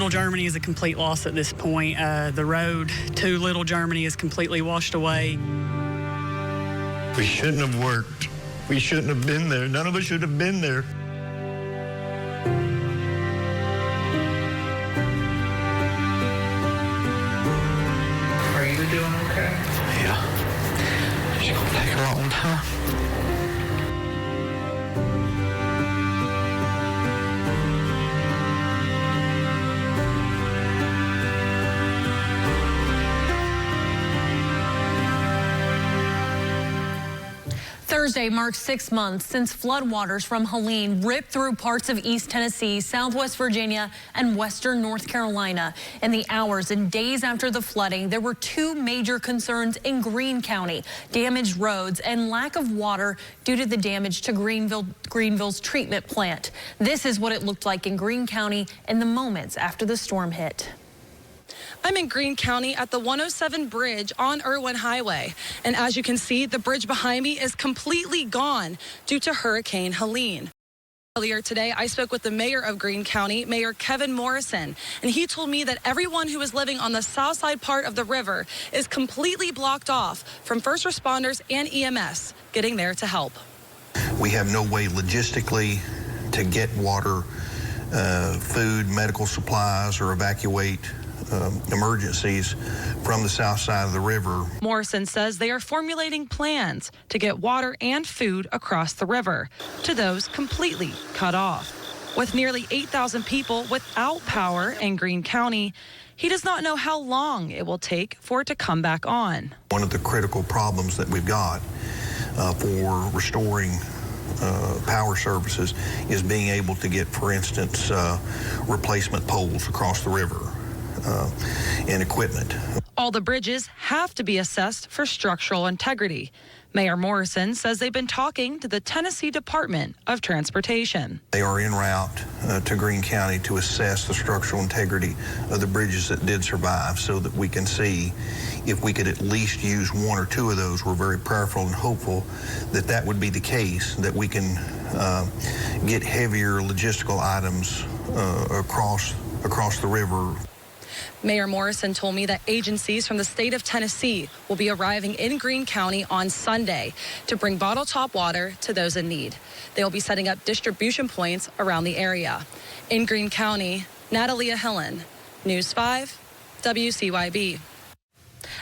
Little Germany is a complete loss at this point. The road to Little Germany is completely washed away. We shouldn't have worked. We shouldn't have been there. None of us should have been there. Are you doing okay? Yeah. It's gonna take a long time. Thursday marks 6 months since floodwaters from Helene ripped through parts of East Tennessee, Southwest Virginia, and Western North Carolina. In the hours and days after the flooding, there were two major concerns in Greene County: damaged roads and lack of water due to the damage to Greeneville's treatment plant. This is what it looked like in Greene County in the moments after the storm hit. I'm in Greene County at the 107 bridge on Irwin Highway. And as you can see, the bridge behind me is completely gone due to Hurricane Helene. Earlier today, I spoke with the mayor of Greene County, Mayor Kevin Morrison, and he told me that everyone who is living on the south side part of the river is completely blocked off from first responders and EMS getting there to help. We have no way logistically to get water, food, medical supplies, or evacuate emergencies from the south side of the river. Morrison says they are formulating plans to get water and food across the river to those completely cut off. With nearly 8,000 people without power in Greene County, he does not know how long it will take for it to come back on. One of the critical problems that we've got for restoring power services is being able to get, for instance, replacement poles across the river. And equipment. All the bridges have to be assessed for structural integrity. Mayor Morrison says they've been talking to the Tennessee Department of Transportation. They are en route to Greene County to assess the structural integrity of the bridges that did survive so that we can see if we could at least use one or two of those. We're very prayerful and hopeful that that would be the case, that we can get heavier logistical items across the river. Mayor Morrison told me that agencies from the state of Tennessee will be arriving in Greene County on Sunday to bring bottle top water to those in need. They will be setting up distribution points around the area. In Greene County, Natalia Hillen, News 5, WCYB.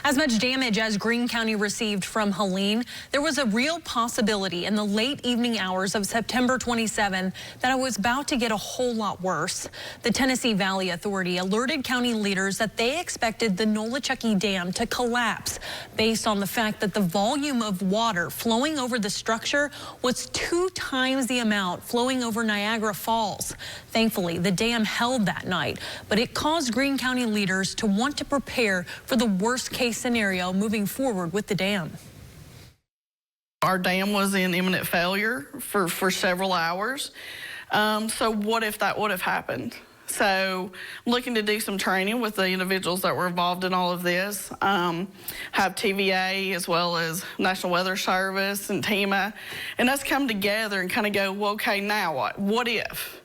As much damage as Greene County received from Helene, there was a real possibility in the late evening hours of September 27 that it was about to get a whole lot worse. The Tennessee Valley Authority alerted county leaders that they expected the Nolachucky Dam to collapse based on the fact that the volume of water flowing over the structure was 2 times the amount flowing over Niagara Falls. Thankfully, the dam held that night, but it caused Greene County leaders to want to prepare for the worst case scenario moving forward with the dam. Our dam was in imminent failure for several hours. So what if that would have happened? So I'm looking to do some training with the individuals that were involved in all of this. Have TVA as well as National Weather Service and TEMA, and us come together and kind of go, well, okay, now what? What if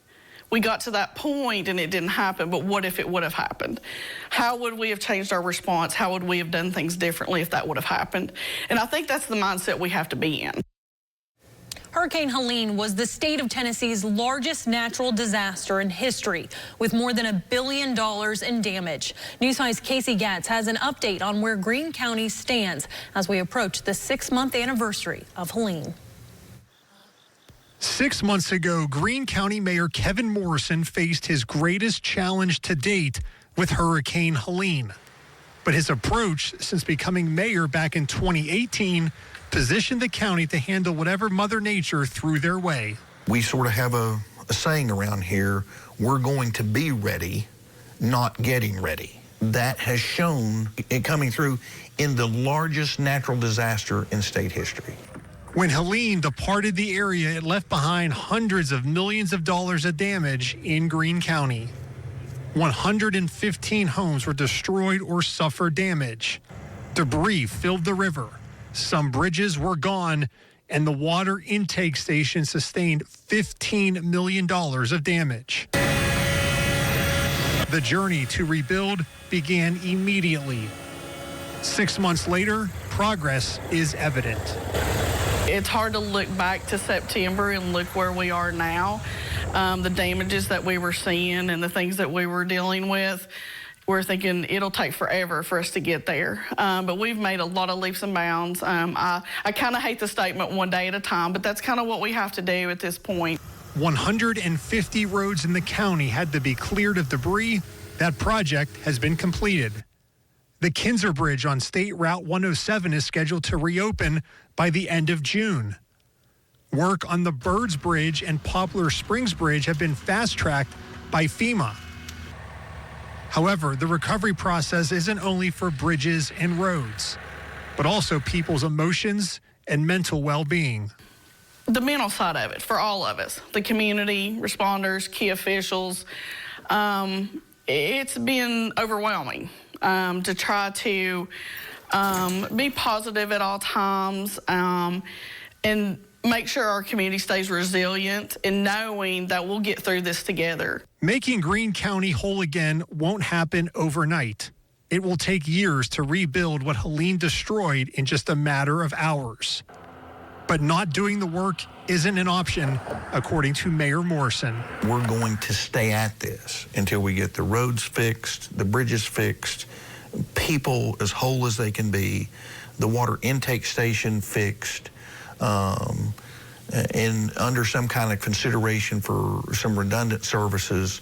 we got to that point and it didn't happen, but what if it would have happened? How would we have changed our response? How would we have done things differently if that would have happened? And I think that's the mindset we have to be in. Hurricane Helene was the state of Tennessee's largest natural disaster in history, with more than $1 billion in damage. News 5's Casey Gatz has an update on where Greene County stands as we approach the 6-month anniversary of Helene. 6 months ago, Greene County Mayor Kevin Morrison faced his greatest challenge to date with Hurricane Helene. But his approach since becoming mayor back in 2018 positioned the county to handle whatever Mother Nature threw their way. We sort of have a saying around here, we're going to be ready, not getting ready. That has shown it coming through in the largest natural disaster in state history. When Helene departed the area, it left behind hundreds of millions of dollars of damage in Greene County. 115 homes were destroyed or suffered damage. Debris filled the river. Some bridges were gone, and the water intake station sustained $15 million of damage. The journey to rebuild began immediately. 6 months later, progress is evident. It's hard to look back to September and look where we are now. The damages that we were seeing and the things that we were dealing with, we're thinking it'll take forever for us to get there. But we've made a lot of leaps and bounds. I kind of hate the statement one day at a time, but that's kind of what we have to do at this point. 150 roads in the county had to be cleared of debris. That project has been completed. The Kinzer Bridge on State Route 107 is scheduled to reopen by the end of June. Work on the Birds Bridge and Poplar Springs Bridge have been fast-tracked by FEMA. However, the recovery process isn't only for bridges and roads, but also people's emotions and mental well-being. The mental side of it for all of us, the community, responders, key officials, it's been overwhelming to try to be positive at all times and make sure our community stays resilient and knowing that we'll get through this together. Making Greene County whole again won't happen overnight. It will take years to rebuild what Helene destroyed in just a matter of hours. But not doing the work isn't an option, according to Mayor Morrison. We're going to stay at this until we get the roads fixed, the bridges fixed, people as whole as they can be, the water intake station fixed, and under some kind of consideration for some redundant services.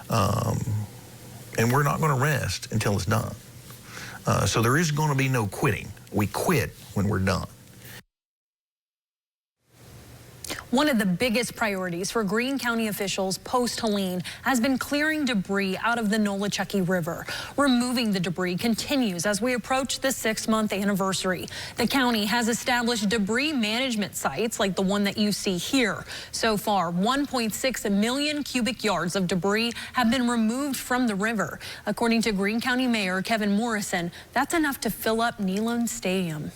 And we're not going to rest until it's done. So there is going to be no quitting. We quit when we're done. One of the biggest priorities for Greene County officials post-Helene has been clearing debris out of the Nolachucky River. Removing the debris continues as we approach the 6-month anniversary. The county has established debris management sites like the one that you see here. So far, 1.6 million cubic yards of debris have been removed from the river. According to Greene County Mayor Kevin Morrison, that's enough to fill up Neyland Stadium.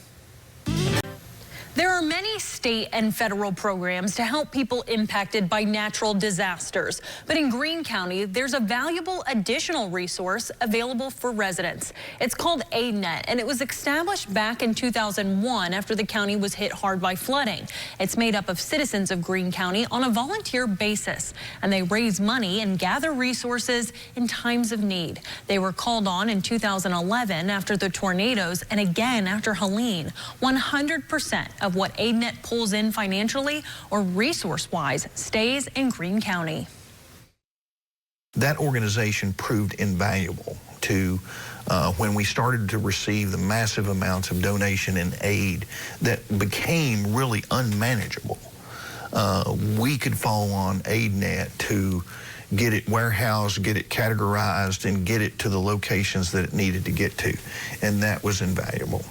There are many state and federal programs to help people impacted by natural disasters. But in Greene County, there's a valuable additional resource available for residents. It's called AidNet, and it was established back in 2001 after the county was hit hard by flooding. It's made up of citizens of Greene County on a volunteer basis, and they raise money and gather resources in times of need. They were called on in 2011 after the tornadoes and again after Helene. 100% of what AidNet pulls in financially or resource-wise stays in Greene County. That organization proved invaluable to when we started to receive the massive amounts of donation and aid that became really unmanageable. We could fall on AidNet to get it warehoused, get it categorized, and get it to the locations that it needed to get to, and that was invaluable.